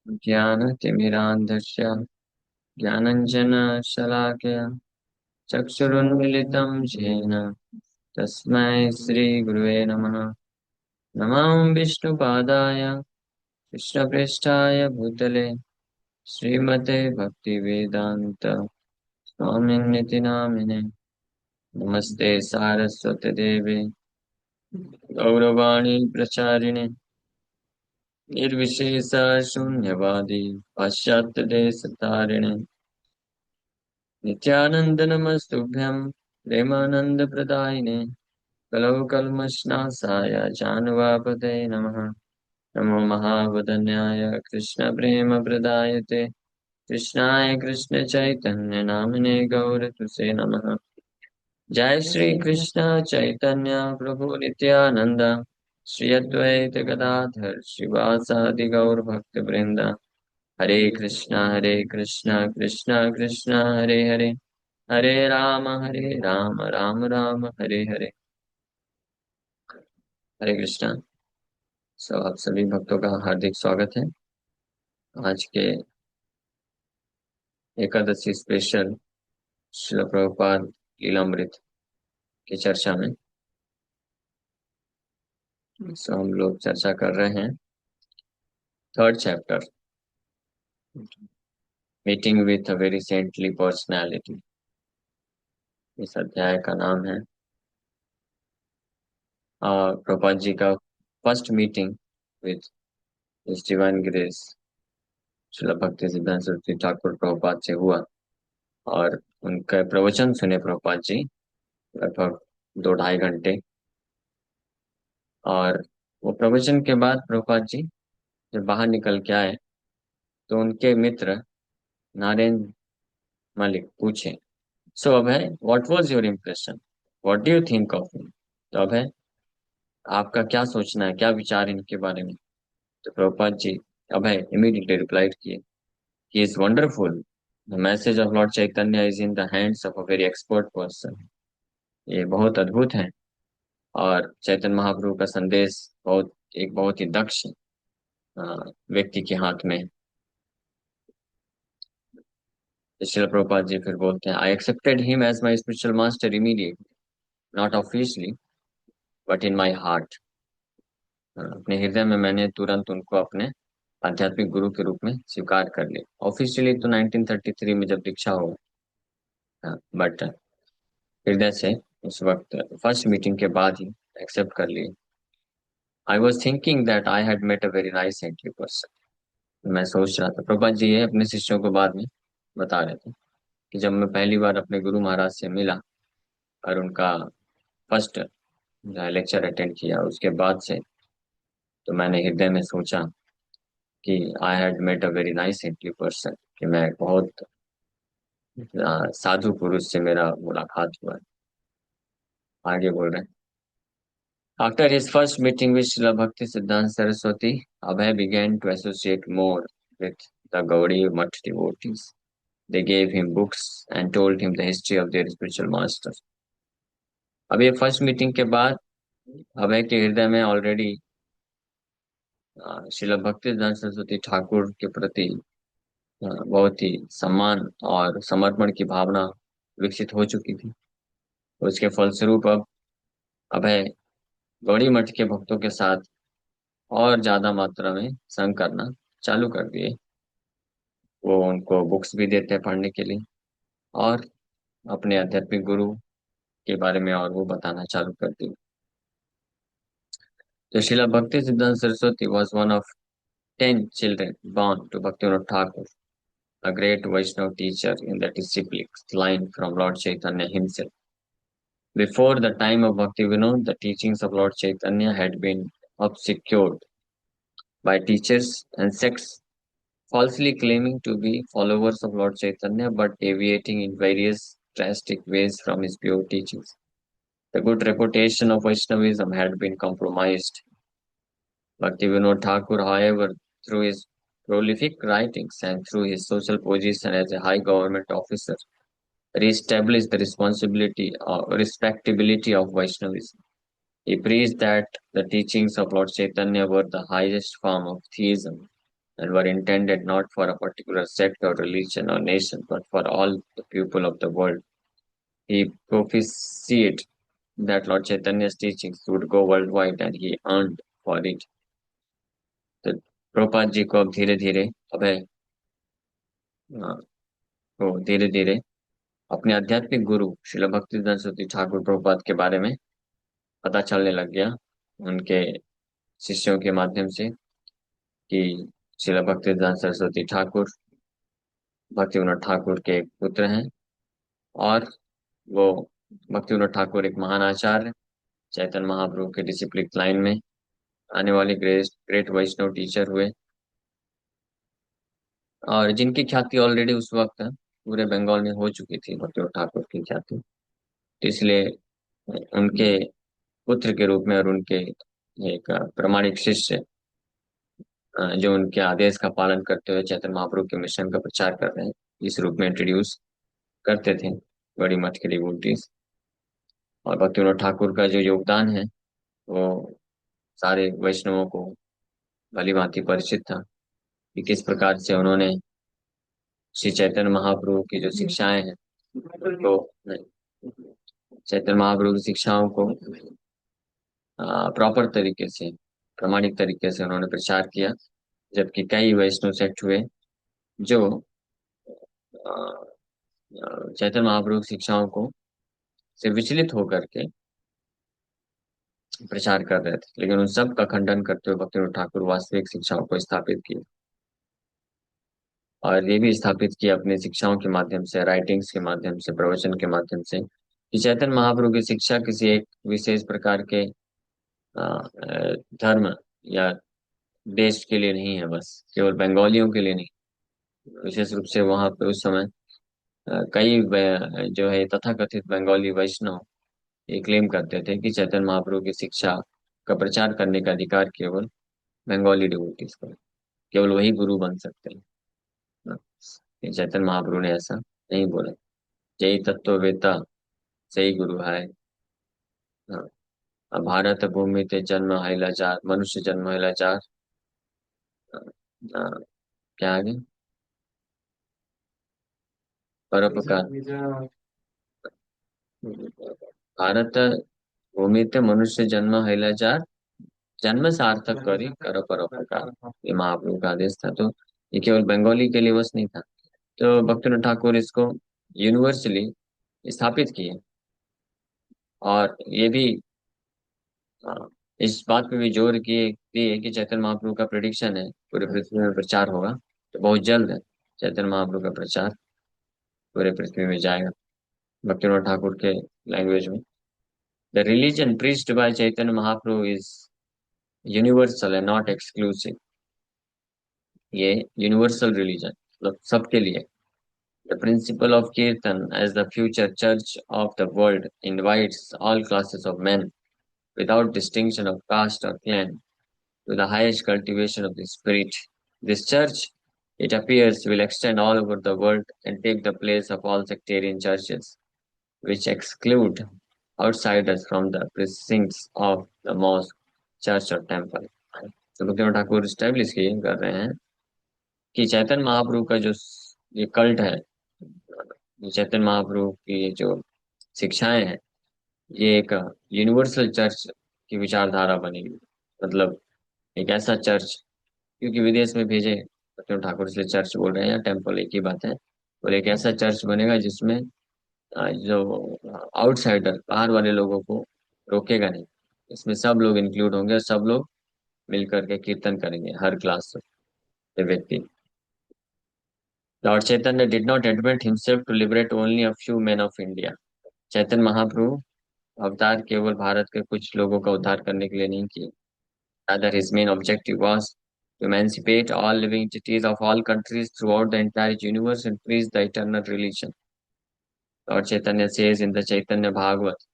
ज्ञानतिमिरान्धस्य ज्ञानञ्जनशलाकया चक्षुरुन्मिलितं येन तस्मै श्रीगुरुवे नमः। नमो विष्णुपादाय कृष्णप्रेष्ठाय भूतले श्रीमते भक्तिवेदान्त स्वामिन्निति नामिने। नमस्ते सारस्वती देवे गौरवाणी प्रचारिणे निर्विशेष शून्यवादी पाश्चात्यदेशतारिणे नित्यानंद नमस्तुभ्यं प्रेमानंदप्रदायिने कलौ कल्मषनाशाय जानवापते नमः। नमो महावदन्याय कृष्णप्रेमप्रदायते कृष्णाय कृष्णचैतन्य नामिने गौरतुसे नमः। जय श्री कृष्ण चैतन्य प्रभु नित्यानंद श्री अद्वैत गदाधर श्रीवासादि गौर भक्त वृंद। हरे कृष्णा कृष्णा कृष्णा हरे हरे हरे राम राम राम हरे हरे। हरे कृष्णा। आप सभी भक्तों का हार्दिक स्वागत है आज के एकादशी स्पेशल श्रील प्रभुपाद लीलामृत की चर्चा में। हम लोग चर्चा कर रहे हैं third chapter, meeting with a very saintly personality. इस अध्याय का नाम है प्रभुपाद जी का first meeting with his divine grace Srila भक्ति सिद्धांत सरस्वती ठाकुर प्रभुपाद से हुआ और उनका प्रवचन सुने प्रभुपाद जी लगभग 2-2.5 घंटे। और वो प्रवचन के बाद प्रभुपाद जी जब बाहर निकल के आए तो उनके मित्र नारायण मलिक पूछे, so Abhay, what was your impression, what do you think of me? तो अभय, आपका क्या सोचना है, क्या विचार है इनके बारे में? तो प्रभुपाद जी अभय इमीडिएटली रिप्लाइड किए, he is wonderful, the message of Lord Chaitanya is in the hands of a very expert person. ये बहुत अद्भुत है और चैतन्य महाप्रभु का संदेश बहुत ही दक्ष व्यक्ति के हाथ में है। श्रील प्रभुपाद जी फिर बोलते हैं, I accepted him as my spiritual master immediately, not officially but in my heart. अपने हृदय में मैंने तुरंत उनको अपने आध्यात्मिक गुरु के रूप में स्वीकार कर लिया। ऑफिशियली तो 1933 में जब दीक्षा हो, बट हृदय से उस वक्त फर्स्ट मीटिंग के बाद ही एक्सेप्ट कर लिए। I was thinking that I had met a very nice saintly person. मैं सोच रहा था, प्रभुपाद जी ये अपने शिष्यों को बाद में बता रहे थे कि जब मैं पहली बार अपने गुरु महाराज से मिला और उनका फर्स्ट लेक्चर अटेंड किया, उसके बाद से तो मैंने हृदय में सोचा कि I had met a very nice saintly person, कि मैं बहुत साधु पुरुष से मेरा मुलाकात हुआ है। आगे बोल रहे हैं, after his first meeting with Srila भक्ति सिद्धांत Saraswati, Abhay began to associate more with the Gaudiya Math devotees. They gave him books and told him the history of their spiritual master. अब ये फर्स्ट मीटिंग के बाद अभय के हृदय में ऑलरेडी श्रील भक्ति सिद्धांत सरस्वती ठाकुर के प्रति बहुत ही सम्मान और समर्पण की भावना विकसित हो चुकी थी। उसके फलस्वरूप अब अभय गौड़ी मठ के भक्तों के साथ और ज्यादा मात्रा में संग करना चालू कर दिए। वो उनको बुक्स भी देते हैं पढ़ने के लिए और अपने आध्यात्मिक गुरु के बारे में और वो बताना चालू कर दिए। तो शिला भक्ति सिद्धांत Saraswati was one of 10 children born to Bhaktivinoda Thakur, a great Vaishnava teacher in the discipline from Lord Chaitanya himself. Before the time of Bhaktivinoda, the teachings of Lord Chaitanya had been obscured by teachers and sects falsely claiming to be followers of Lord Chaitanya but deviating in various drastic ways from his pure teachings. The good reputation of Vaishnavism had been compromised. Bhaktivinoda Thakur, however, through his prolific writings and through his social position as a high government officer, re-established the respectability of Vaishnavism. He preached that the teachings of Lord Chaitanya were the highest form of theism and were intended not for a particular sect or religion or nation, but for all the people of the world. He prophesied that Lord Chaitanya's teachings would go worldwide and he earned for it. तो प्रभुपाद जी को अब धीरे धीरे अभय को धीरे धीरे अपने आध्यात्मिक गुरु श्रील भक्तिवेदांत सरस्वती ठाकुर प्रभुपाद के बारे में पता चलने लग गया उनके शिष्यों के माध्यम से कि श्रील भक्तिवेदांत सरस्वती ठाकुर भक्ति विनोद ठाकुर के पुत्र हैं और वो भक्ति विनोद ठाकुर एक महान आचार्य चैतन्य महाप्रभु के डिसिप्लिन लाइन में आने वाले ग्रेट ग्रेट वैष्णव टीचर हुए और जिनकी ख्याति ऑलरेडी उस वक्त पूरे बंगाल में हो चुकी थी भक्ति विनोद ठाकुर की ख्याति। तो इसलिए उनके पुत्र के रूप में और उनके एक प्रामाणिक शिष्य जो उनके आदेश का पालन करते हुए चैतन्य महाप्रभु के मिशन का प्रचार कर रहे हैं इस रूप में इंट्रोड्यूस करते थे बड़ी मठ के डिवोटीज। और भक्ति विनोद ठाकुर का जो योगदान है वो सारे वैष्णवों को भली भांति परिचित था कि किस प्रकार से उन्होंने श्री चैतन्य महाप्रभु की जो शिक्षाएं हैं तो चैतन्य महाप्रभु की शिक्षाओं को प्रॉपर तरीके से प्रामाणिक तरीके से उन्होंने प्रचार किया जबकि कई वैष्णव सेक्ट हुए जो चैतन्य महाप्रभु की शिक्षाओं को से विचलित होकर के प्रचार कर रहे थे लेकिन उन सब का खंडन करते हुए भक्ति ठाकुर वास्तविक शिक्षाओं को स्थापित किया और ये भी स्थापित किया अपनी शिक्षाओं के माध्यम से राइटिंग्स के माध्यम से प्रवचन के माध्यम से कि चैतन्य महाप्रभु की शिक्षा किसी एक विशेष प्रकार के धर्म या देश के लिए नहीं है बस केवल बंगालियों के लिए नहीं। विशेष रूप से वहां पे उस समय कई जो है तथाकथित बंगाली वैष्णव ये क्लेम करते थे कि चैतन्य महाप्रभु की शिक्षा का प्रचार करने का अधिकार केवल बंगाली डिवोटीज को है। केवल वही गुरु बन सकते हैं हाँ, ये चैतन्य महाप्रभु ने ऐसा नहीं बोला। जय तत्ववेता सही गुरु है हाँ, अब भारत भूमि ते जन्म हैलाचार मनुष्य जन्म हैलाचार हाँ, हाँ, क्या आगे परोपकार भारत भूमि ते मनुष्य जन्म हैलाचार जन्म सार्थक करी कर परोपकार ये महाप्रभु का आदेश था। तो ये केवल बंगाली के लिए बस नहीं था। तो भक्तिनाथ ठाकुर इसको यूनिवर्सली स्थापित किए और ये भी इस बात पे भी जोर किए दिए कि चैतन्य महाप्रभु का प्रेडिक्शन है पूरे पृथ्वी में प्रचार होगा तो बहुत जल्द है चैतन्य महाप्रभु का प्रचार पूरे पृथ्वी में जाएगा। भक्तिनाथ ठाकुर के लैंग्वेज में the religion preached by Chaitanya Mahaprabhu is universal and not exclusive. ये यूनिवर्सल रिलीजन मतलब सबके लिए। The principle of kirtan as the future church of the world invites all classes of men without distinction of caste or clan to the highest cultivation of the spirit. This church, it appears, will extend all over the world and take the place of all sectarian churches, which exclude outsiders from the precincts of the mosque, church or temple. तो Bhaktinath Thakur establish कर रहे हैं कि चैतन्य महाप्रभु का जो ये cult है चैतन्य महाप्रभु की जो शिक्षाएं हैं ये एक यूनिवर्सल चर्च की विचारधारा बनेगी। मतलब एक ऐसा चर्च क्योंकि विदेश में भेजे भक्तिनाथ ठाकुर इसलिए चर्च बोल रहे हैं या टेम्पल एक ही बात है। और एक ऐसा चर्च बनेगा जिसमें जो आउटसाइडर बाहर वाले लोगों को रोकेगा नहीं। इसमें सब लोग इंक्लूड होंगे और सब लोग मिलकर के कीर्तन करेंगे हर क्लास से व्यक्ति। Lord Chaitanya did not admit himself to liberate only a few men of India. Chaitanya Mahaprabhu अवतार केवल भारत के कुछ लोगों का उद्धार करने के लिए नहीं किए। Rather, his main objective was to emancipate all living entities of all countries throughout the entire universe and preach the eternal religion. Lord Chaitanya says in the Chaitanya Bhagavat,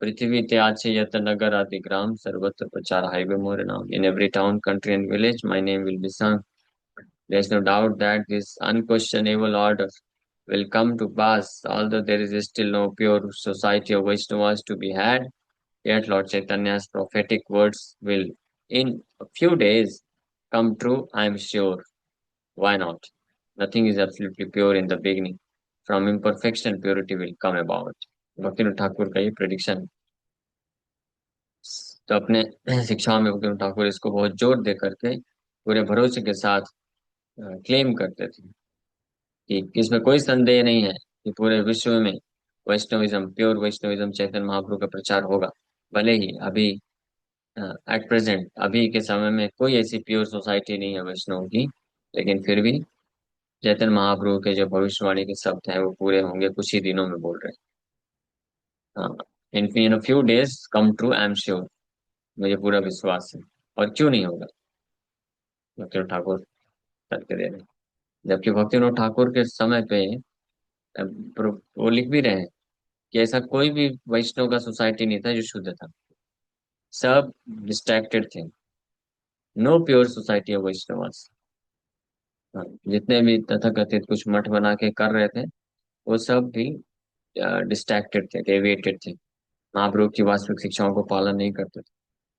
पृथ्वी त्याचे यत नगर आदि ग्राम सर्वत्र प्रचार हाईवे मोर नाम. In every town, country and village, my name will be sung. There is no doubt that this unquestionable order will come to pass, although there is still no pure society of Vaishnavas to be had. Yet Lord Chaitanya's prophetic words will, in a few days, come true, I am sure. Why not? Nothing is absolutely pure in the beginning. From imperfection, purity will come about. Bhaktinath Thakur का ये prediction. तो अपने शिक्षाओं में भक्तिनाथ ठाकुर इसको बहुत जोर दे करके पूरे भरोसे के साथ क्लेम करते थे कि इसमें कोई संदेह नहीं है कि पूरे विश्व में Vaishnavism, pure Vaishnavism, Chaitanya Mahaprabhu का प्रचार होगा। भले ही अभी एट प्रेजेंट, अभी के समय में कोई ऐसी प्योर सोसाइटी नहीं है वैष्णव की, लेकिन फिर भी चैतन्य महाप्रभु के जो भविष्यवाणी के शब्द हैं वो पूरे होंगे, कुछ ही दिनों में बोल रहे हैं। हाँ, in few days come true, I am sure. मुझे पूरा विश्वास है। और क्यों नहीं होगा? भक्ति ठाकुर करके दे रहे हैं। जबकि भक्ति विनोद ठाकुर के समय पे वो लिख भी रहे हैं कि ऐसा कोई भी वैष्णव का सोसाइटी नहीं था जो शुद्ध था। सब डिस्ट्रैक्टेड थे। No pure society of Vaishnavas. हाँ, जितने भी तथाकथित कुछ मठ बना के कर रहे थे, वो सब भी डिस्ट्रैक्टेड थे, डेविएटेड थे। महाप्रभु की वास्तविक शिक्षाओं को पालन नहीं करते थे।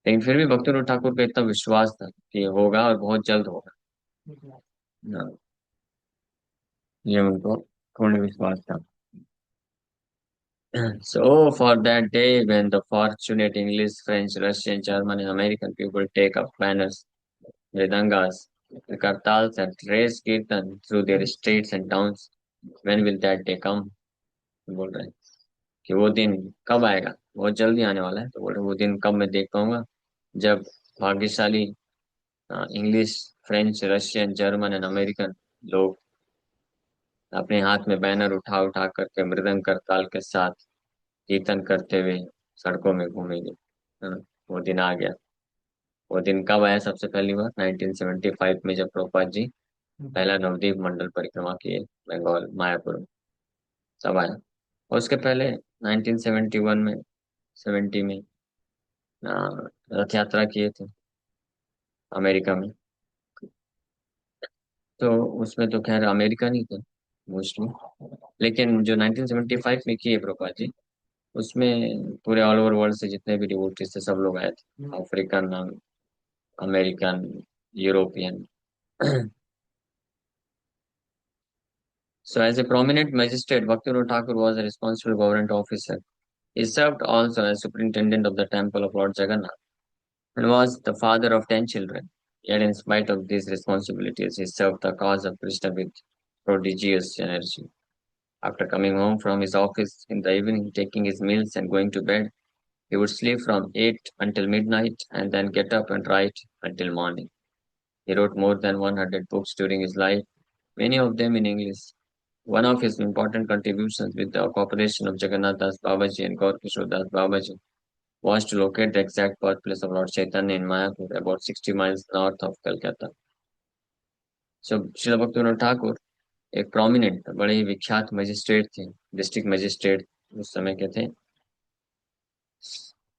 लेकिन फिर भी भक्ति विनोद ठाकुर का इतना विश्वास था कि ये होगा और बहुत जल्द होगा। हाँ, ये उनको पूर्ण विश्वास था। So, for that day when the fortunate English, French, Russian, German, and American people take up banners, mridangas, kartals, and raise kirtan through their streets and towns, when will that day come? बोल रहे हैं कि वो दिन कब आएगा, बहुत जल्दी आने वाला है। तो बोल रहे हैं, वो दिन कब मैं देख पाऊंगा, जब भाग्यशाली English, French, Russian, German and American लोग अपने हाथ में बैनर उठा उठा करके मृदंग करताल के साथ कीर्तन करते हुए सड़कों में घूमेंगे। हाँ, वो दिन आ गया। वो दिन कब आया? सबसे पहली बार 1975 में, जब प्रभुपाद जी पहला नवदीप मंडल परिक्रमा किए बंगाल मायापुर में, तब आया। और उसके पहले 1971 में, 70 में रथ यात्रा किए थे अमेरिका में। तो उसमें तो खैर अमेरिका नहीं थे मोस्टली, लेकिन जो 1975 में किए प्रभुपाद जी, उसमें पूरे ऑल ओवर वर्ल्ड से जितने भी डिवोटीज थे सब लोग आए थे, African, American, European. So, as a prominent magistrate, Bhaktivinoda Thakur was a responsible government officer. He served also as superintendent of the temple of Lord Jagannath and was the father of 10 children. Yet, in spite of these responsibilities, he served the cause of Krishna with prodigious energy. After coming home from his office in the evening, taking his meals and going to bed, he would sleep from 8 until midnight and then get up and write until morning. He wrote more than 100 books during his life, many of them in English. One of his important contributions with the cooperation of Jagannath Das Babaji and Gaur Kishore Das Babaji was to locate the exact birthplace of Lord Chaitanya in Mayapur, about 60 miles north of Calcutta. So, Srila Bhaktivinoda Thakur एक prominent, बड़े ही विख्यात magistrate थे, district magistrate उस समय के थे,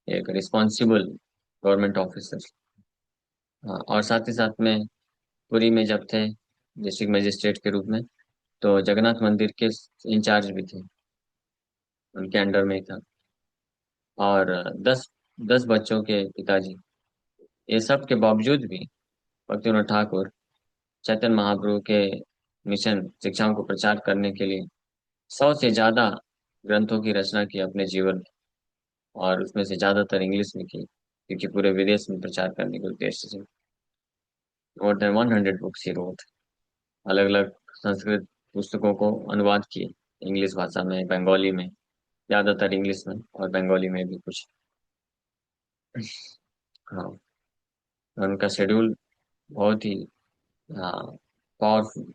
एक responsible government officer. हाँ, और साथ ही साथ में पुरी में जब थे डिस्ट्रिक्ट मजिस्ट्रेट के रूप में, तो जगन्नाथ मंदिर के इंचार्ज भी थे, उनके अंडर में ही था। और 10 बच्चों के पिताजी। ये सब के बावजूद भी भक्तिविनोद ठाकुर चैतन्य महाप्रभु के मिशन शिक्षाओं को प्रचार करने के लिए 100 से ज्यादा ग्रंथों की रचना की अपने जीवन में, और उसमें से ज्यादातर इंग्लिश में की, क्योंकि पूरे विदेश में प्रचार करने के उद्देश्य से। More than 100 books he wrote. अलग अलग संस्कृत पुस्तकों को अनुवाद किए, इंग्लिश भाषा में, बंगाली में, ज्यादातर इंग्लिश में और बंगाली में भी कुछ। हाँ, उनका शेड्यूल बहुत ही, हाँ, पावरफुल,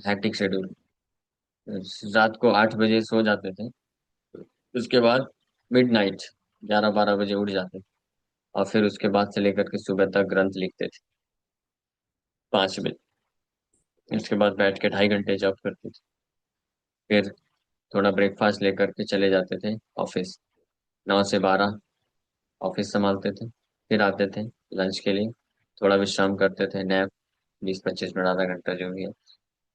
हैक्टिक शेड्यूल। रात को 8 बजे सो जाते थे, उसके बाद मिडनाइट 11-12 बजे उठ जाते थे, और फिर उसके बाद से लेकर के सुबह तक ग्रंथ लिखते थे 5 बजे। उसके बाद बैठ के 2.5 घंटे जॉब करते थे, फिर थोड़ा ब्रेकफास्ट लेकर के चले जाते थे ऑफिस। 9 से 12 ऑफिस संभालते थे, फिर आते थे लंच के लिए, थोड़ा विश्राम करते थे, नैप, 20-25 मिनट, आधा घंटा जो भी है।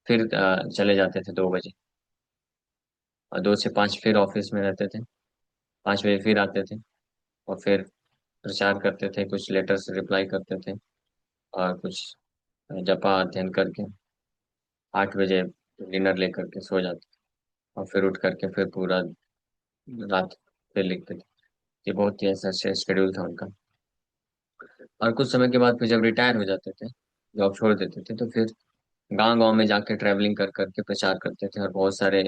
फिर चले जाते थे 2 बजे, और 2 से 5 फिर ऑफिस में रहते थे। 5 बजे फिर आते थे, और फिर प्रचार करते थे, कुछ लेटर्स रिप्लाई करते थे, और कुछ जपा अध्ययन करके 8 बजे डिनर लेकर के सो जाते, और फिर उठ करके फिर पूरा रात फिर लिखते थे। ये बहुत ही ऐसा शेड्यूल था उनका। और कुछ समय के बाद फिर जब रिटायर हो जाते थे, जॉब छोड़ देते थे, तो फिर गांव गांव में जाके ट्रैवलिंग कर करके प्रचार करते थे, और बहुत सारे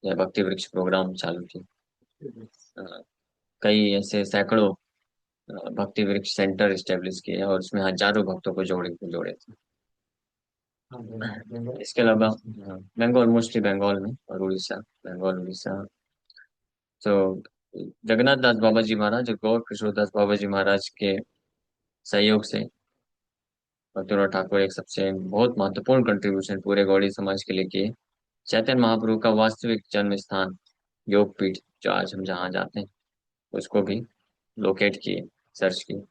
भक्ति वृक्ष प्रोग्राम चालू किए। अ, कई ऐसे सैकड़ों भक्ति वृक्ष सेंटर स्टेब्लिश किए, और उसमें हजारों भक्तों को जोड़े जोड़े थे। इसके अलावा बंगाल, मोस्टली बंगाल में, और उड़ीसा, बंगाल उड़ीसा। तो जगन्नाथ दास बाबा जी महाराज और गौर किशोर दास बाबा जी महाराज के सहयोग से भक्तिनाथ ठाकुर एक सबसे बहुत महत्वपूर्ण कंट्रीब्यूशन पूरे गौड़ी समाज के लिए किए। चैतन्य महाप्रभु का वास्तविक जन्म स्थान योग पीठ, जो आज हम जहाँ जाते हैं, उसको भी लोकेट किए, सर्च किए।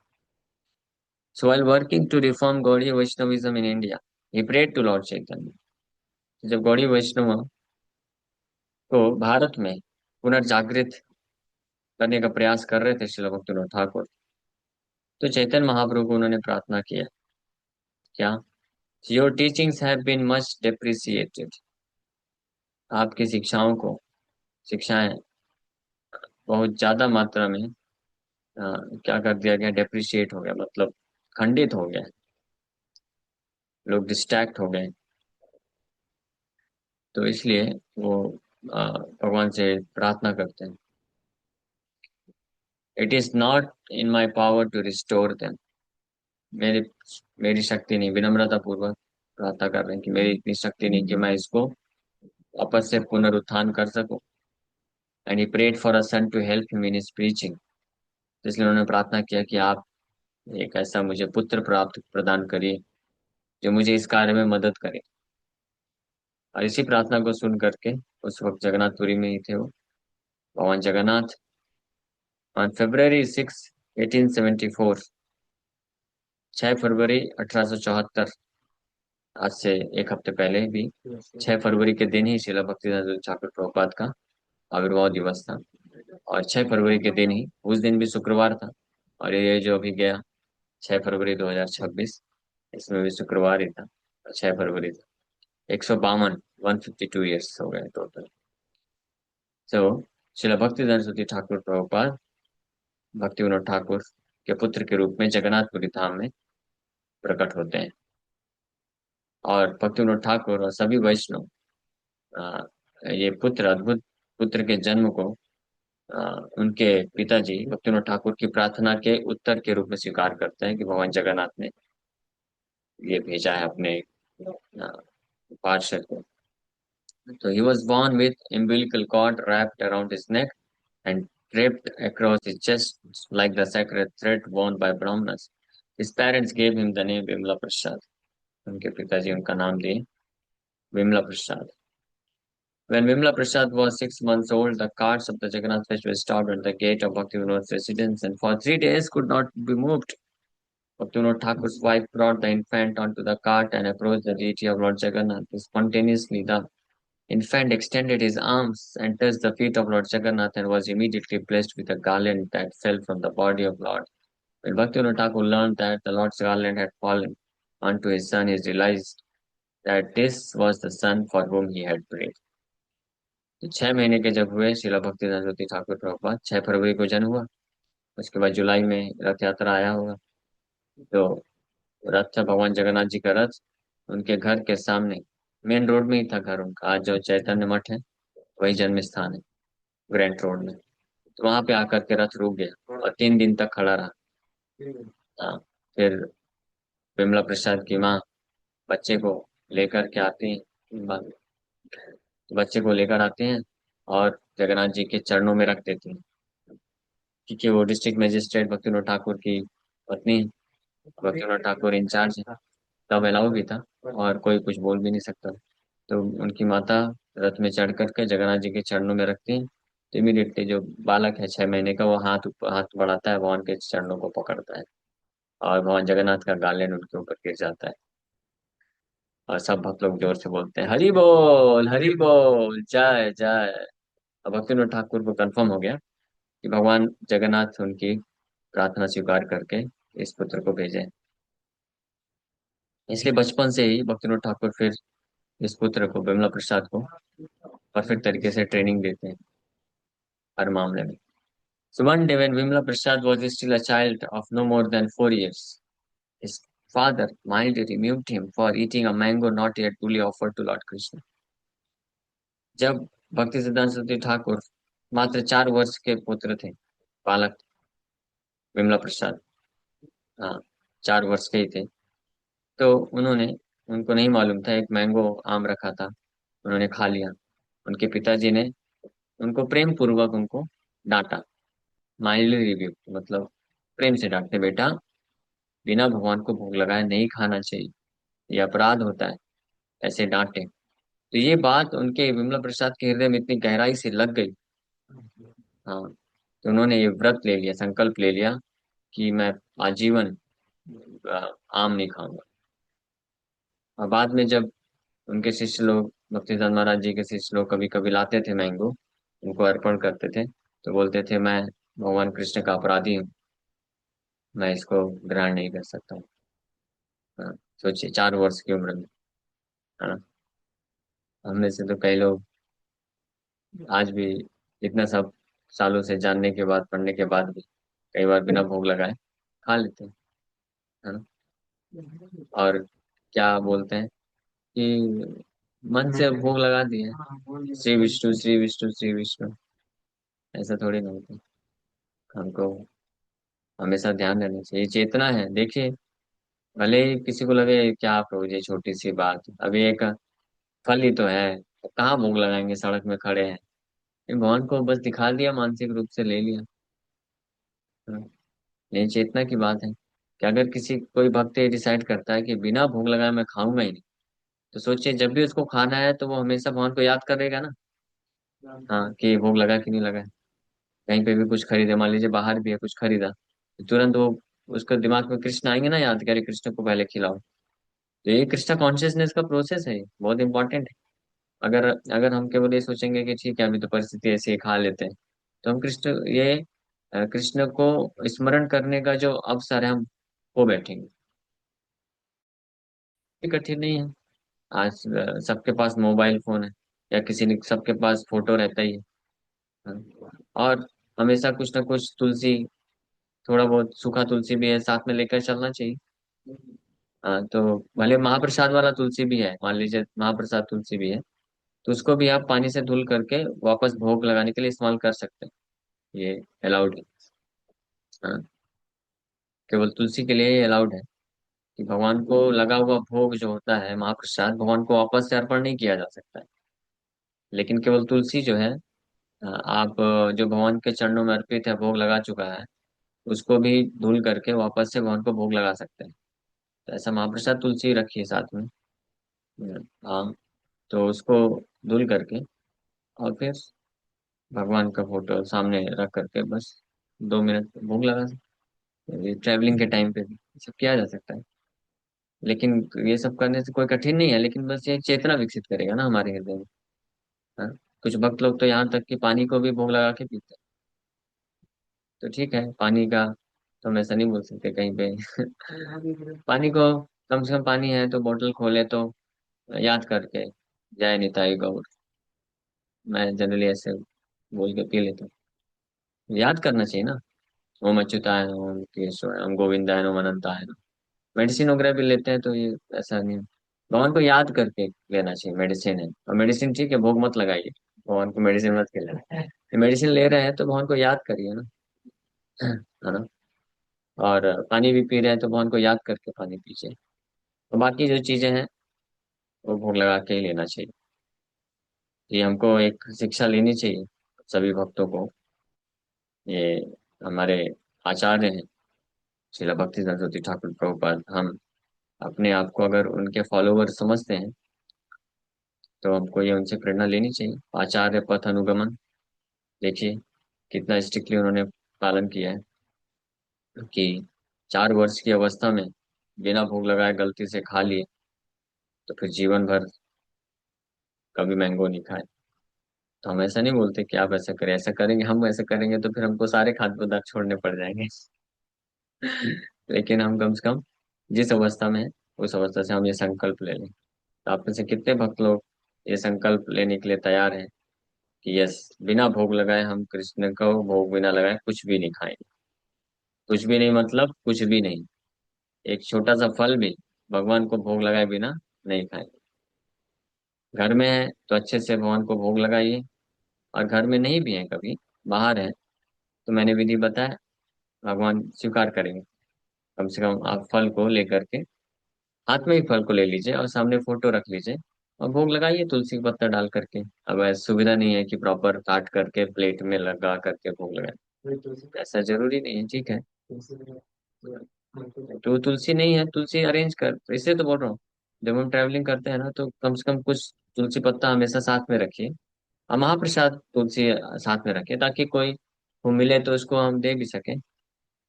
So while working to reform Gaudiya Vaishnavism in India, he prayed to Lord Chaitanya. जब गौड़ी वैष्णव को भारत में पुनर्जागृत करने का प्रयास कर रहे थे श्रील भक्तिनाथ ठाकुर, तो चैतन्य महाप्रभु को उन्होंने प्रार्थना किया, क्या? Your teachings have been much depreciated. आपकी शिक्षाएं बहुत ज्यादा मात्रा में क्या कर दिया गया, डेप्रिशिएट हो गया, मतलब खंडित हो गया, लोग डिस्ट्रैक्ट हो गए। तो इसलिए वो भगवान से प्रार्थना करते हैं, it is not in my power to restore them. मेरी मेरी शक्ति नहीं, विनम्रता पूर्वक प्रार्थना कर रहे हैं कि मेरी इतनी शक्ति नहीं कि मैं इसको वापस से पुनरुत्थान कर सकूं। And he prayed for a son to help him in his preaching. इसलिए उन्होंने प्रार्थना किया कि आप एक ऐसा मुझे पुत्र प्राप्त प्रदान करिए जो मुझे इस कार्य में मदद करे। और इसी प्रार्थना को सुन करके उस वक्त जगन्नाथपुरी में ही थे वो, भगवान जगन्नाथ, ऑन February 6, 1874, 6 फरवरी 1874, आज से एक हफ्ते पहले भी 6 फरवरी के दिन ही शिला भक्तिदास ठाकुर प्रभुपाद का आविर्भाव दिवस था। और 6 फरवरी के दिन ही, उस दिन भी शुक्रवार था, और ये जो अभी गया 6 फरवरी 2026, इसमें भी शुक्रवार ही था, 6 फरवरी था। 152, 152 ईयर्स हो गए टोटल। तो शिला भक्तिदास सरस्वती ठाकुर प्रभुपाद भक्ति विनोद ठाकुर के पुत्र के रूप में जगन्नाथपुरी धाम में प्रकट होते हैं। और भक्ति विनोद ठाकुर और सभी वैष्णव अ, ये पुत्र, अद्भुत पुत्र के जन्म को अ, उनके पिताजी भक्ति विनोद ठाकुर की प्रार्थना के उत्तर के रूप में स्वीकार करते हैं कि भगवान जगन्नाथ ने ये भेजा है अपने पार्षद को। So he was born with umbilical cord wrapped around his neck and draped across his chest like the sacred thread worn by Brahmanas. His parents gave him the name Vimla Prasad. उनके पिताजी उनका नाम दिए Vimla Prasad. When Vimla Prasad was 6 months old, the carts of the Jagannath festival stopped at the gate of Bhaktivinoda's residence, and for 3 days could not be moved. Bhaktivinoda Thakur's wife brought the infant onto the cart and approached the deity of Lord Jagannath. Spontaneously, the infant extended his arms and touched the feet of Lord Jagannath and was immediately blessed with a garland that fell from the body of Lord. When Bhaktivinoda Thakur learned that the Lord's garland had fallen onto his son, he realized that this was the son for whom he had prayed. तो 6 महीने के जब हुए शिला भक्तिदास ज्योति ठाकुर प्रभुपाद, 6 फरवरी को जन्म हुआ। उसके बाद जुलाई में रथ यात्रा आया होगा। तो रथ, भगवान जगन्नाथ जी का रथ उनके घर के सामने, मेन रोड में ही था घर उनका। आज जो चैतन्य मठ है, वही जन्म स्थान है, ग्रैंड रोड में। तो वहां पे आकर के रथ रुक गया और 3 दिन तक खड़ा रहा। हाँ, फिर विमला प्रसाद की माँ बच्चे को लेकर के आती हैं, बच्चे को लेकर आते हैं और जगन्नाथ जी के चरणों में रख देती हैं, क्योंकि वो डिस्ट्रिक्ट मजिस्ट्रेट भक्तिविनोद ठाकुर की पत्नी, भक्तिविनोद ठाकुर इंचार्ज है, तब अलाउ भी था और कोई कुछ बोल भी नहीं सकता। तो उनकी माता रथ में चढ़ करके जगन्नाथ जी के चरणों में रखती हैं। तो इमीडिएटली जो बालक है 6 महीने का, वो हाथ बढ़ाता है, भगवान के चरणों को पकड़ता है, और भगवान जगन्नाथ का गालेन उनके ऊपर गिर जाता है। और सब भक्त लोग जोर से बोलते हैं, हरि बोल, जय जय। अब भक्तिविनोद ठाकुर को कंफर्म हो गया कि भगवान जगन्नाथ उनकी प्रार्थना स्वीकार करके इस पुत्र को भेजे। इसलिए बचपन से ही भक्तिविनोद ठाकुर फिर इस पुत्र को, बिमला प्रसाद को, परफेक्ट तरीके से ट्रेनिंग देते हैं हर मामले में. So one day when Vimla Prasad was still a child of no more than 4 years, his father mildly rebuked him for eating a mango not yet duly offered to Lord Krishna. जब भक्ति सिद्धांत सरस्वती ठाकुर मात्र 4 वर्ष के पुत्र थे, बालक विमला प्रसाद, हाँ, 4 वर्ष के ही थे, तो उनको नहीं मालूम था, एक मैंगो आम रखा था, उन्होंने खा लिया. उनके पिताजी ने उनको प्रेम पूर्वक उनको डांटा. माइल्डली रिव्यू मतलब प्रेम से डांटते, बेटा बिना भगवान को भोग लगाए नहीं खाना चाहिए, ये अपराध होता है, ऐसे डांटे. तो ये बात उनके विमला प्रसाद के हृदय में इतनी गहराई से लग गई. हाँ, तो उन्होंने ये व्रत ले लिया, संकल्प ले लिया कि मैं आजीवन आम नहीं खाऊंगा. और बाद में जब उनके शिष्य लोग, भक्तिदान महाराज जी के शिष्य लोग कभी कभी लाते थे मैंगो, उनको अर्पण करते थे, तो बोलते थे मैं भगवान कृष्ण का अपराधी हूँ, मैं इसको ग्रहण नहीं कर सकता हूँ. हाँ, सोचिए 4 वर्ष की उम्र में. हाँ, हम में से तो कई लोग आज भी इतना सब सालों से जानने के बाद, पढ़ने के बाद भी कई बार बिना भोग लगाए खा लेते हैं. है ना? और क्या बोलते हैं कि मन से भोग लगा दिए, श्री विष्णु श्री विष्णु श्री विष्णु, ऐसा थोड़ी ना होता. हमको हमेशा ध्यान देना चाहिए, चेतना है. देखिए, भले ही किसी को लगे क्या प्रभु जी छोटी सी बात, अभी एक फल ही तो है, तो कहाँ भोग लगाएंगे, सड़क में खड़े हैं. भगवान को बस दिखा दिया, मानसिक रूप से ले लिया. हाँ, यही चेतना की बात है कि अगर किसी कोई भक्त डिसाइड करता है कि बिना भोग लगाए मैं खाऊंगा ही नहीं, तो सोचिए जब भी उसको खाना है तो वो हमेशा भगवान को याद करेगा ना. हाँ, कि भोग लगा कि नहीं लगा. कहीं पे भी कुछ खरीदे, मान लीजिए बाहर भी है कुछ खरीदा, तो तुरंत वो उसके दिमाग में कृष्ण आएंगे ना, याद करे कृष्ण को पहले खिलाओ. तो ये कृष्ण कॉन्शियसनेस का प्रोसेस है, ये बहुत इंपॉर्टेंट है. अगर अगर हम केवल ये सोचेंगे कि ठीक है अभी तो परिस्थिति ऐसी है, खा लेते हैं, तो हम कृष्ण को स्मरण करने का जो अवसर है हम खो बैठेंगे. ये कठिन नहीं है. आज सबके पास मोबाइल फोन है, या किसी ने, सबके पास फोटो रहता ही है. हाँ, और हमेशा कुछ ना कुछ तुलसी, थोड़ा बहुत सूखा तुलसी भी है, साथ में लेकर चलना चाहिए. हाँ, तो भले महाप्रसाद वाला तुलसी भी है, मान लीजिए महाप्रसाद तुलसी भी है, तो उसको भी आप पानी से धुल करके वापस भोग लगाने के लिए इस्तेमाल कर सकते हैं. ये अलाउड है. हाँ, केवल तुलसी के लिए अलाउड है कि भगवान को लगा हुआ भोग जो होता है महाप्रसाद, भगवान को वापस से अर्पण नहीं किया जा सकता है. लेकिन केवल तुलसी जो है, आप जो भगवान के चरणों में अर्पित है, भोग लगा चुका है, उसको भी धुल करके वापस से भगवान को भोग लगा सकते हैं. तो ऐसा महाप्रसाद तुलसी रखिए साथ में. हाँ, तो उसको धुल करके और फिर भगवान का फोटो सामने रख करके बस 2 मिनट भोग लगा सकते हैं. ये ट्रैवलिंग के टाइम पे भी ये सब किया जा सकता है. लेकिन ये सब करने से कोई कठिन नहीं है, लेकिन बस ये चेतना विकसित करेगा ना हमारे हृदय में. हाँ? कुछ भक्त लोग तो यहाँ तक कि पानी को भी भोग लगा के पीते हैं. तो ठीक है, पानी का तो हम ऐसा नहीं बोल सकते कहीं पे. पानी को, कम से कम पानी है तो बोतल खोले तो याद करके, जय निताई गौर, मैं जनरली ऐसे बोल के पी लेता हूँ. याद करना चाहिए ना, ओम अच्युताय नमः, ओम केशवाय, ओम गोविंदाय नमः, अनंताय नमः. मेडिसिन वगैरह भी लेते हैं तो ये ऐसा नहीं है. भगवान को याद करके लेना चाहिए. मेडिसिन है और मेडिसिन ठीक है, भोग मत लगाइए, भगवान को मेडिसिन मत खिलाइए. मेडिसिन ले रहे हैं तो भगवान को याद करिए ना. है ना? और पानी भी पी रहे हैं तो भगवान को याद करके पानी पीजिए. तो बाकी जो चीजें हैं वो भोग लगा के ही लेना चाहिए. ये हमको एक शिक्षा लेनी चाहिए सभी भक्तों को. ये हमारे आचार्य हैं श्रील भक्ति सरस्वती ठाकुर प्रभुपाद. हम अपने आप को अगर उनके फॉलोवर समझते हैं तो हमको ये उनसे प्रेरणा लेनी चाहिए. आचार्य पथ अनुगमन, देखिए कितना स्ट्रिक्टली उन्होंने पालन किया है कि 4 वर्ष की अवस्था में बिना भोग लगाए गलती से खा लिए, तो फिर जीवन भर कभी मैंगो नहीं खाए. तो हम ऐसा नहीं बोलते कि आप ऐसा करें, ऐसा करेंगे, हम ऐसा करेंगे तो फिर हमको सारे खाद्य पदार्थ छोड़ने पड़ जाएंगे. लेकिन हम कम से कम जिस अवस्था में हैं, उस अवस्था से हम ये संकल्प ले लें। तो आप में से कितने भक्त लोग ये संकल्प लेने के लिए तैयार हैं कि यस, बिना भोग लगाए हम कृष्ण को भोग बिना लगाए कुछ भी नहीं खाएंगे। कुछ भी नहीं मतलब कुछ भी नहीं, एक छोटा सा फल भी भगवान को भोग लगाए बिना नहीं खाएंगे। घर में है तो अच्छे से भगवान को भोग लगाइए, और घर में नहीं भी है कभी, बाहर है, तो मैंने विधि बताया, भगवान स्वीकार करेंगे। कम से कम आप फल को लेकर के हाथ में ही फल को ले लीजिए और सामने फोटो रख लीजिए और भोग लगाइए तुलसी का पत्ता डाल करके। अब ऐसा सुविधा नहीं है कि प्रॉपर काट करके प्लेट में लगा करके भोग लगाए, ऐसा जरूरी नहीं है, ठीक है। तो तुलसी नहीं है, तुलसी अरेंज कर, तो इससे तो बोल रहा हूँ, जब हम ट्रैवलिंग करते हैं ना तो कम से कम कुछ तुलसी पत्ता हमेशा साथ में रखिए, और महाप्रसाद तुलसी साथ में रखिए, ताकि कोई को मिले तो उसको हम दे भी सकें,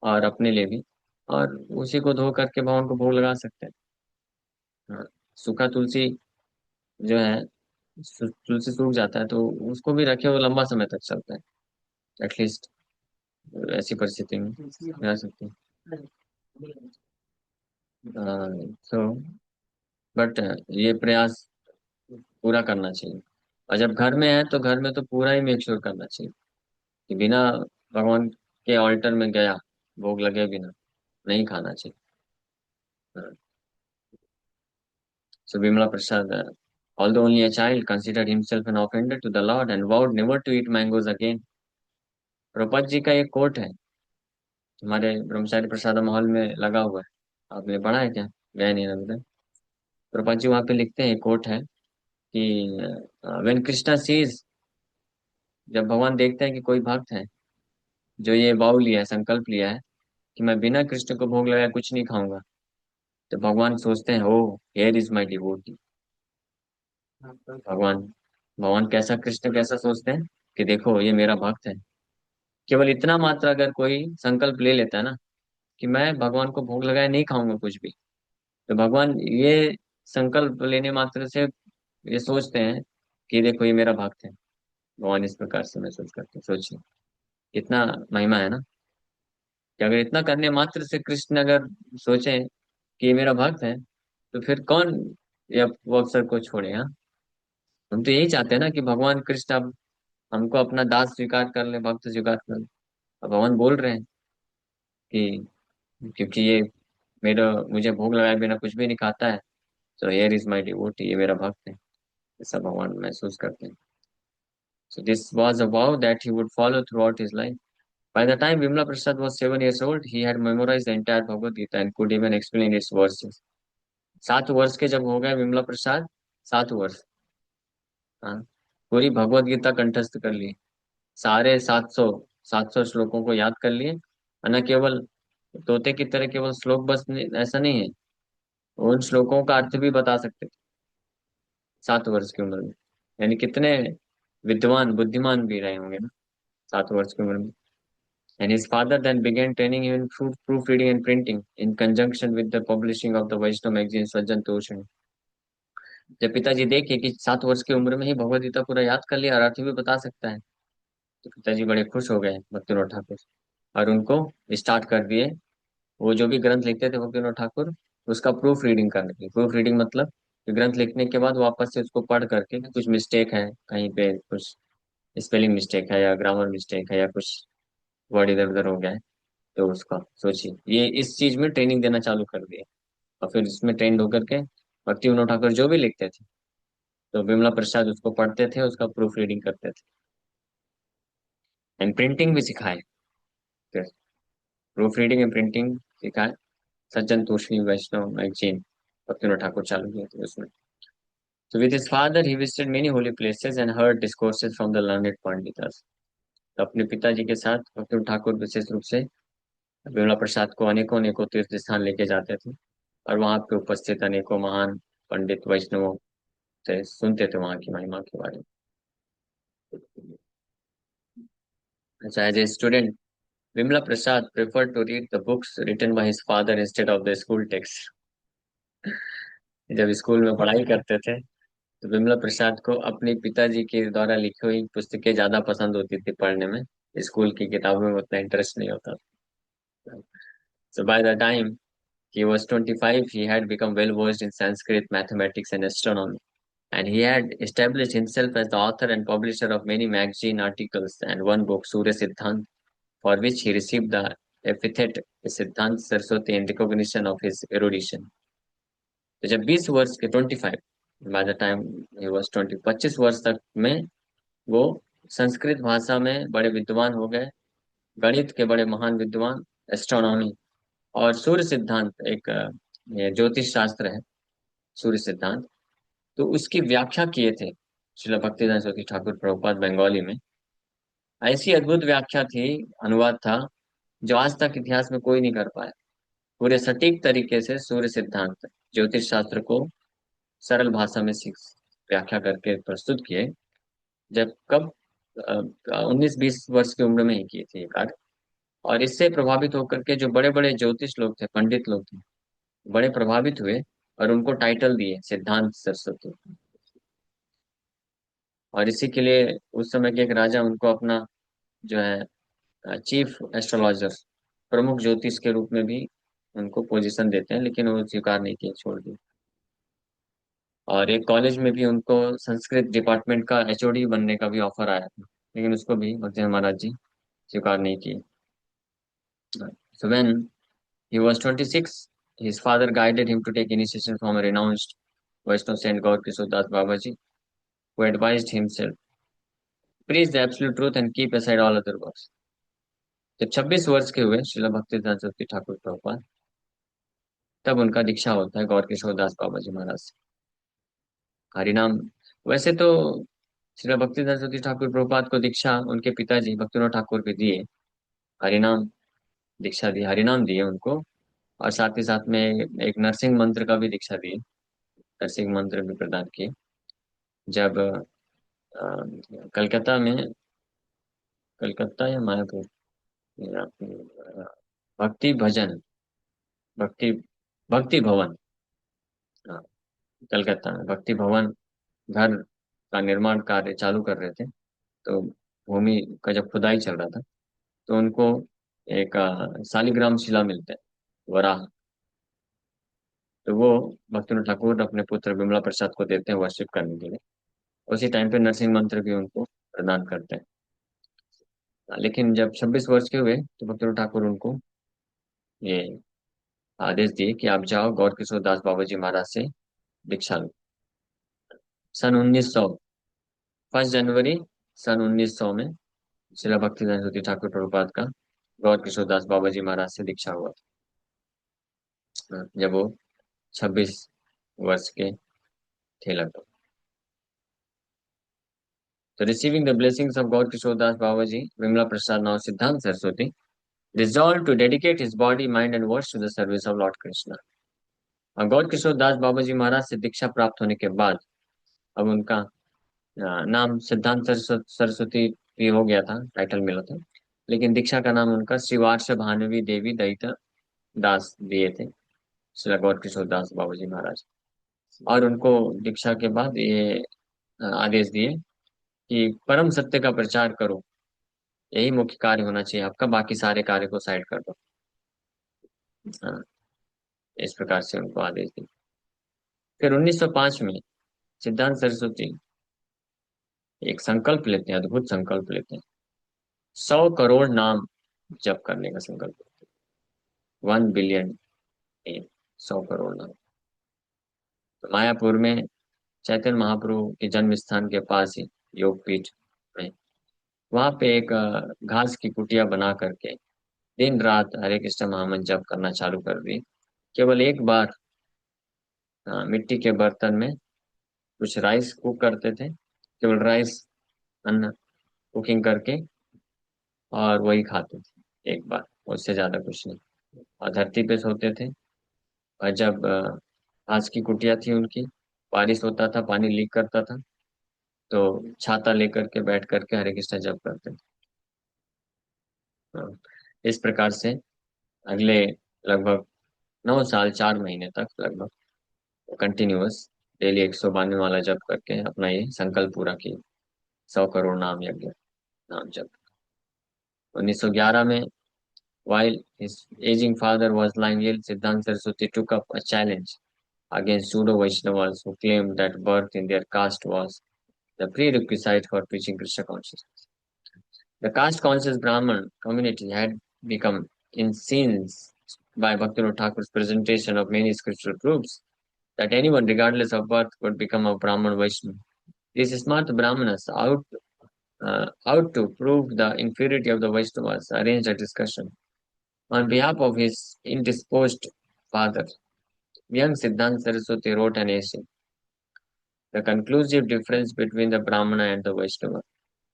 और अपने लिए भी, और उसी को धो करके भगवान को भोग लगा सकते हैं। हाँ, सूखा तुलसी जो है, तुलसी सूख जाता है तो उसको भी रखे, वो लंबा समय तक चलता है, एटलीस्ट ऐसी परिस्थिति में रह सकते हैं। तो बट ये प्रयास पूरा करना चाहिए, और जब घर में है तो घर में तो पूरा ही मेक श्योर करना चाहिए कि बिना भगवान के ऑल्टर में गया भोग लगे बिना नहीं खाना चाहिए। So Vimla Prasad, although only a child, considered himself an offender to the Lord and vowed never to eat mangoes again. Prabhupada ji का एक कोट है, हमारे ब्रह्मचारी प्रसाद महल में लगा हुआ है, आपने पढ़ा है क्या? गए नहीं ना? प्रभुपाद जी वहां पे लिखते हैं, कोट है कि वेन कृष्णा सीज, जब भगवान देखते हैं कि कोई भक्त है जो ये वाव लिया है, संकल्प लिया है कि मैं बिना कृष्ण को भोग लगाए कुछ नहीं खाऊंगा, तो भगवान सोचते हैं, ओ हियर इज माई डिवोटी। भगवान भगवान कैसा, कृष्ण कैसा सोचते हैं कि देखो ये मेरा भक्त है। केवल इतना मात्र अगर कोई संकल्प ले लेता है ना कि मैं भगवान को भोग लगाए नहीं खाऊंगा कुछ भी, तो भगवान ये संकल्प लेने मात्र से ये सोचते हैं कि देखो ये मेरा भक्त है। भगवान इस प्रकार से महसूस करते हैं, सोचिए कितना महिमा है ना, कि अगर इतना करने मात्र से कृष्ण अगर सोचे कि ये मेरा भक्त है, तो फिर कौन ये वो अवसर को छोड़ेगा। हम तो यही चाहते हैं ना कि भगवान कृष्ण अब हमको अपना दास स्वीकार कर ले, भक्त स्वीकार कर ले। अब भगवान बोल रहे हैं कि क्योंकि ये मेरा मुझे भोग लगाए बिना कुछ भी नहीं खाता है, तो हियर इज माई डिवोटी, ये मेरा भक्त है, ऐसा भगवान महसूस करते हैं। So this was a vow that he would follow throughout his life. By the time Vimla Prasad was 7 years old, he had memorized the entire Bhagavad Gita and could even explain its verses. 7 वर्ष के जब हो गए विमला प्रसाद, 7 वर्ष, हाँ, पूरी भगवत गीता कंठस्थ कर ली, सारे 700 श्लोकों को याद कर लिए, और न केवल तोते की तरह केवल श्लोक बस ऐसा नहीं है, उन श्लोकों का अर्थ भी बता सकते थे 7 वर्ष की उम्र में। यानी कितने विद्वान बुद्धिमान भी रहे होंगे ना 7 वर्ष की उम्र में। And his father then began training him in proofreading and printing in conjunction with the publishing of the Vaishnava magazine Sajjan Toshani. जब पिताजी देखे कि 7 वर्ष की उम्र में ही भगवद गीता पूरा याद कर लिया और अर्थ भी बता सकता है, तो पिताजी बड़े खुश हो गए भक्तिविनोद ठाकुर, और उनको स्टार्ट कर दिए, वो जो भी ग्रंथ लिखते थे भक्तिविनोद ठाकुर, उसका प्रूफ रीडिंग करने की। प्रूफ रीडिंग मतलब कि ग्रंथ लिखने के बाद वापस से उसको पढ़ करके कि कुछ मिस्टेक है, कहीं पे कुछ स्पेलिंग मिस्टेक है या ग्रामर मिस्टेक है या कुछ वर्ड इधर उधर हो गया है, तो उसका सोचिए ये इस चीज में ट्रेनिंग देना चालू कर दिया। और फिर इसमें ट्रेंड होकर के भक्ति विनोद ठाकुर जो भी लिखते थे, तो विमला प्रसाद उसको पढ़ते थे, उसका प्रूफ रीडिंग करते थे, एंड प्रिंटिंग भी सिखाए। फिर प्रूफ रीडिंग एंड प्रिंटिंग सिखाए, सज्जन तोषणी वैष्णव मैगजीन भक्ति विनोद ठाकुर चालू किए थे उसमें। So with his father, he visited many holy places and heard discourses from the learned पंडितास। तो अपने पिताजी के साथ भक्ति विनोद ठाकुर विशेष रूप से विमला प्रसाद को अनेकों अनेकों तीर्थ स्थान लेके जाते थे, और वहां पे उपस्थित अनेकों महान पंडित वैष्णवों से सुनते थे वहां की महिमा के बारे में। अच्छा, as a student Vimala Prasad preferred to read the books written by his father instead of the school text. जब स्कूल में पढ़ाई करते थे तो विमला प्रसाद को अपने पिताजी के द्वारा लिखी हुई पुस्तकें ज्यादा पसंद होती थी पढ़ने में, स्कूल की किताबों में उतना इंटरेस्ट नहीं होता। So by the time He was 25. He had become well versed in Sanskrit, mathematics, and astronomy, and he had established himself as the author and publisher of many magazine articles and one book, Surya Siddhant, for which he received the epithet Siddhant Saraswati in recognition of his erudition. तो जब 20 वर्ष के 25, by the time he was 20, 25 वर्ष तक में वो संस्कृत भाषा में बड़े विद्वान हो गए, गणित के बड़े महान विद्वान, एस्ट्रोनॉमी और सूर्य सिद्धांत एक ये ज्योतिष शास्त्र है, सूर्य सिद्धांत, तो उसकी व्याख्या किए थे श्रील भक्तिदास सरस्वती ठाकुर प्रभुपाद बंगाली में। ऐसी अद्भुत व्याख्या थी, अनुवाद था, जो आज तक इतिहास में कोई नहीं कर पाया। पूरे सटीक तरीके से सूर्य सिद्धांत ज्योतिष शास्त्र को सरल भाषा में सीख व्याख्या करके प्रस्तुत किए। जब कब 19-20 वर्ष की उम्र में ही किए थे ये कार्य। और इससे प्रभावित होकर के जो बड़े बड़े ज्योतिष लोग थे, पंडित लोग थे, बड़े प्रभावित हुए और उनको टाइटल दिए सिद्धांत सरस्वती। और इसी के लिए उस समय के एक राजा उनको अपना जो है चीफ एस्ट्रोलॉजर, प्रमुख ज्योतिष के रूप में भी उनको पोजीशन देते हैं, लेकिन वो स्वीकार नहीं किए, छोड़ दिए। और एक कॉलेज में भी उनको संस्कृत डिपार्टमेंट का एचओडी बनने का भी ऑफर आया था, लेकिन उसको भी भक्ति महाराज जी स्वीकार नहीं किए। So when he was 26, his father guided him to take initiation from a renowned Vaishnava saint Gaur Kishore Das Babaji, who advised himself, preach the absolute truth and keep aside all other works. जब 26 वर्ष के हुए श्रील भक्तिदास सरस्वती ठाकुर प्रभुपाद, तब उनका दीक्षा होता है गौर किशोर दास बाबा जी महाराज से। हरिनाम, वैसे तो श्रील भक्तिदास सरस्वती ठाकुर प्रभुपाद को दीक्षा उनके पिताजी भक्तिनाथ ठाकुर के दिए, हरिनाम दीक्षा दी, हरिनाम दिए उनको। और साथ ही साथ में एक नरसिंह मंत्र का भी दीक्षा दी, नरसिंह मंत्र भी प्रदान किए। जब कलकत्ता में, कलकत्ता या मायापुर, या भक्ति भजन, भक्ति भक्ति भवन, हाँ, कलकत्ता में भक्ति भवन घर का निर्माण कार्य चालू कर रहे थे। तो भूमि का जब खुदाई चल रहा था, तो उनको एक शालिग्राम शिला मिलता है, वराह। तो वो भक्तिनाथ ठाकुर अपने पुत्र विमला प्रसाद को देते हैं वर्शिप करने के लिए। उसी टाइम पे नरसिंह मंत्र भी उनको प्रदान करते हैं। लेकिन जब 26 वर्ष के हुए तो भक्तिनाथ ठाकुर उनको ये आदेश दिए कि आप जाओ गौर किशोर दास बाबा जी महाराज से दीक्षा लो। सन 1900, 1 जनवरी सन 1900 में श्रील भक्तिदास सरस्वती ठाकुर प्रभुपाद का गौर किशोर दास बाबा जी महाराज से दीक्षा हुआ था, जब वो 26 वर्ष के थे लगभग। तो receiving the blessings of Gaur Kishore Das Baba ji, Vimala Prasad now Siddhanta Saraswati resolved to dedicate his body, mind and words to the service of Lord Krishna. और गौर किशोर दास बाबा जी महाराज से दीक्षा प्राप्त होने के बाद अब उनका नाम सिद्धांत सरस्वती भी हो गया था, टाइटल मिला था, लेकिन दीक्षा का नाम उनका श्रीवार्ष भानवी देवी दयिता दास दिए थे, श्री गौर किशोर दास बाबा जी महाराज। और उनको दीक्षा के बाद ये आदेश दिए कि परम सत्य का प्रचार करो, यही मुख्य कार्य होना चाहिए आपका, बाकी सारे कार्य को साइड कर दो। हाँ, इस प्रकार से उनको आदेश दिए। फिर 1905 में सिद्धांत सरस्वती एक संकल्प लेते हैं, अद्भुत संकल्प लेते हैं, 100 करोड़ नाम जप करने का संकल्प लेते हैं, 1 बिलियन, 100 करोड़ नाम। तो मायापुर में चैतन्य महाप्रभु के जन्म स्थान के पास ही योगपीठ में, वहां पे एक घास की कुटिया बना करके दिन रात हरे कृष्ण महामंत्र जप करना चालू कर दिए। केवल एक बार मिट्टी के बर्तन में कुछ राइस कुक करते थे, केवल राइस, अन्न कुकिंग करके, और वही खाते थे एक बार, उससे ज्यादा कुछ नहीं। और धरती पे सोते थे। और जब घास की कुटिया थी उनकी, बारिश होता था, पानी लीक करता था, तो छाता लेकर के बैठ करके हरे कृष्ण जप करते थे। हाँ, इस प्रकार से अगले लगभग 9 साल 4 महीने तक लगभग कंटिन्यूअस डेली 192 वाला जप करके अपना ये संकल्प पूरा किया, 100 करोड़ नाम यज्ञ, नाम जप। 1911 में While his aging father was lying ill, Siddhanta Saraswati took up a challenge against pseudo Vaishnavas who claimed that birth in their caste was the prerequisite for preaching Krishna consciousness. The caste conscious Brahman community had become incensed by Bhaktivinoda Thakur's presentation of many scriptural proofs that anyone, regardless of birth, could become a Brahman Vaishnava. These smart Brahmanas, out to prove the inferiority of the Vaishnavas, arranged a discussion on behalf of his indisposed father. Young Siddhanta Saraswati wrote an essay, The Conclusive Difference Between the Brahmana and the Vaishnava,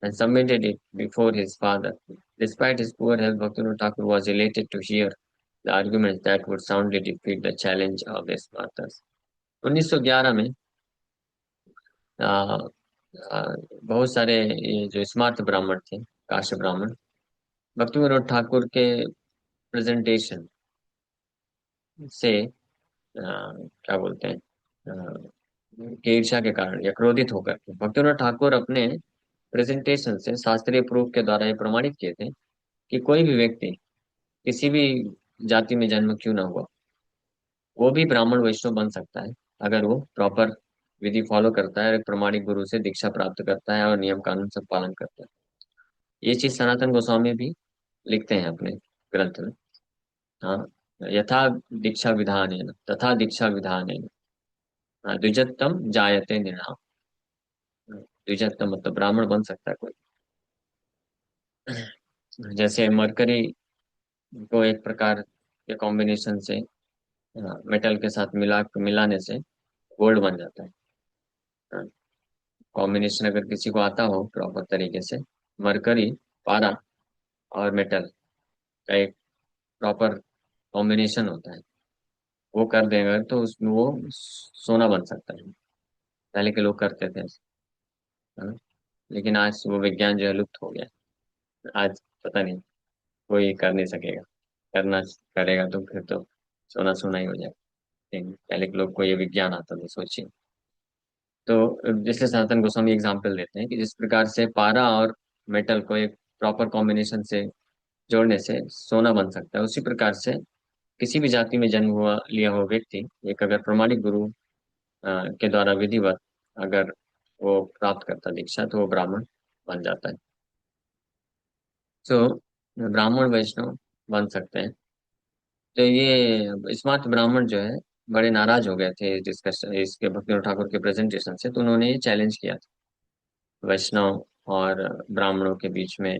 and submitted it before his father. Despite his poor health, Bhaktivinoda Thakur was elated to hear the arguments that would soundly defeat the challenge of the Spartans. 1911 में आ, बहुत सारे ये जो स्मार्त ब्राह्मण थे, काश्य ब्राह्मण, भक्तिविनोद ठाकुर के presentation से क्या बोलते हैं के ईर्ष्या के कारण या क्रोधित होकर के भक्तिविनोद ठाकुर अपने प्रेजेंटेशन से शास्त्रीय प्रूफ के द्वारा ये प्रमाणित किए थे कि कोई भी व्यक्ति किसी भी जाति में जन्म क्यों ना हुआ, वो भी ब्राह्मण वैष्णव बन सकता है अगर वो प्रॉपर विधि फॉलो करता है, एक प्रमाणिक गुरु से दीक्षा प्राप्त करता है और नियम कानून सब पालन करता है। ये चीज सनातन गोस्वामी भी लिखते हैं अपने ग्रंथ में। हाँ, यथा दीक्षा विधान तथा दीक्षा विधान द्विजत्तम जायते नृणाम। द्विजत्तम मतलब ब्राह्मण बन सकता है कोई। जैसे मरकरी को एक प्रकार के कॉम्बिनेशन से मेटल के साथ मिलाने से गोल्ड बन जाता है। कॉम्बिनेशन अगर किसी को आता हो प्रॉपर तरीके से, मरकरी, पारा और मेटल का एक प्रॉपर कॉम्बिनेशन होता है, वो कर देगा तो उसमें वो सोना बन सकता है। पहले के लोग करते थे ऐसे, है ना? लेकिन आज वो विज्ञान जो है लुप्त हो गया। आज पता नहीं, कोई कर नहीं सकेगा। करना करेगा तो फिर तो सोना सोना ही हो जाएगा। लेकिन पहले के लोग को ये विज्ञान आता था, सोचिए। तो जैसे सनातन गोस्वामी एग्जाम्पल देते हैं कि जिस प्रकार से पारा और मेटल को एक प्रॉपर कॉम्बिनेशन से जोड़ने से सोना बन सकता है, उसी प्रकार से किसी भी जाति में जन्म हुआ लिया हुआ व्यक्ति एक अगर प्रमाणिक गुरु के द्वारा विधिवत अगर वो प्राप्त करता दीक्षा तो वो ब्राह्मण बन जाता है। तो ब्राह्मण वैष्णव बन सकते हैं। तो ये स्मार्त ब्राह्मण जो है बड़े नाराज हो गए थे डिस्कशन इसके भक्तिनाथ ठाकुर के प्रेजेंटेशन से, तो उन्होंने ये चैलेंज किया था वैष्णव और ब्राह्मणों के बीच में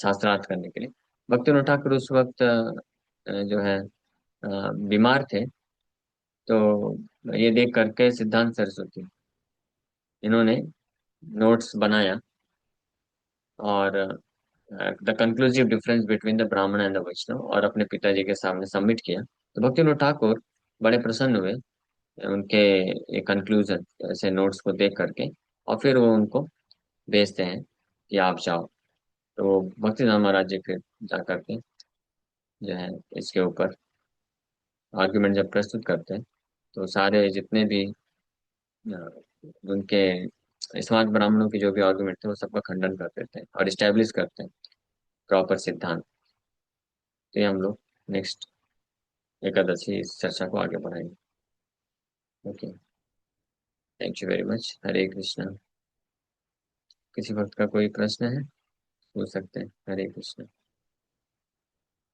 शास्त्रार्थ करने के लिए। भक्तिनाथ ठाकुर उस वक्त जो है बीमार थे। तो ये देख करके सिद्धांत सरस्वती इन्होंने नोट्स बनाया और the conclusive difference between the ब्राह्मण एंड द वैष्णव और अपने पिताजी के सामने सबमिट किया। तो भक्तिनाथ ठाकुर बड़े प्रसन्न हुए उनके कंक्लूजन ऐसे नोट्स को देख करके, और फिर वो उनको भेजते हैं कि आप जाओ। तो भक्तिनाथ महाराज जी फिर जा करके जो है इसके ऊपर आर्ग्यूमेंट जब प्रस्तुत करते हैं, तो सारे जितने भी अ, उनके स्मार्ट ब्राह्मणों की जो भी आर्गुमेंट थे वो सबका खंडन कर देते हैं और स्टैब्लिश करते हैं प्रॉपर सिद्धांत। तो ये हम लोग नेक्स्ट एकादशी इस चर्चा को आगे बढ़ाएंगे। Okay, thank you very much. Hare Krishna. किसी वक्त का कोई प्रश्न है पूछ सकते हैं। हरे कृष्णा।